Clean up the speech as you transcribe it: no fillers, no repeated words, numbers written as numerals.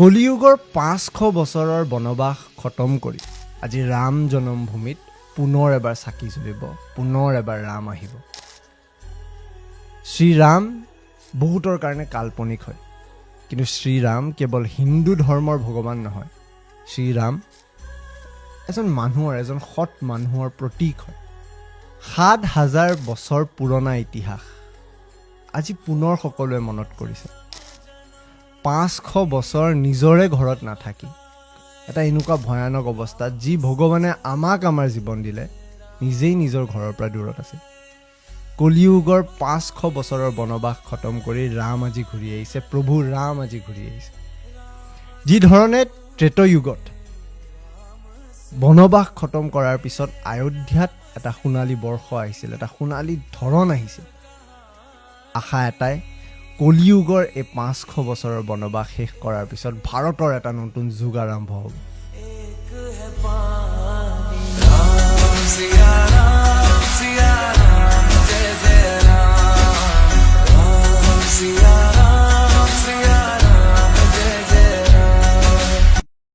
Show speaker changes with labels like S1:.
S1: কলিযুগৰ 500 বছৰৰ বনবাস খতম কৰি আজি ৰাম জন্মভূমিত পুনৰ এবাৰ চাকি জ্বলিব, পুনৰ এবাৰ ৰাম আহিব। শ্ৰীৰাম বহুতৰ কাৰণে কাল্পনিক হয়, কিন্তু শ্ৰীৰাম কেৱল হিন্দু ধৰ্মৰ ভগৱান নহয়। শ্ৰীৰাম এজন সৎ মানুহৰ প্ৰতীক হয়। ৭,০০০ বছৰ পুৰণা ইতিহাস আজি পুনৰ সকলোৱে মনত কৰিছে। 500 বছৰ নিজৰে ঘৰত নাথাকি এটা এনেকুৱা ভয়ানক অৱস্থাত যি ভগৱানে আমাক আমাৰ জীৱন দিলে, নিজেই নিজৰ ঘৰৰ পৰা দূৰত আছে। কলিযুগৰ 500 বছৰৰ বনবাস খতম কৰি ৰাম আজি ঘূৰি আহিছে, প্ৰভু ৰাম আজি ঘূৰি আহিছে। যি ধৰণে ত্ৰেতযুগত বনবাস খতম কৰাৰ পিছত অযোধ্যাত এটা সোণালী বৰ্ষ আহিছিল, এটা সোণালী ধৰণ আহিছিল। আশা এটাই, কলিযুগৰ এই 500 বছৰৰ বনবাস শেষ কৰাৰ পিছত ভাৰতৰ এটা নতুন যুগ আৰম্ভ হ'ব।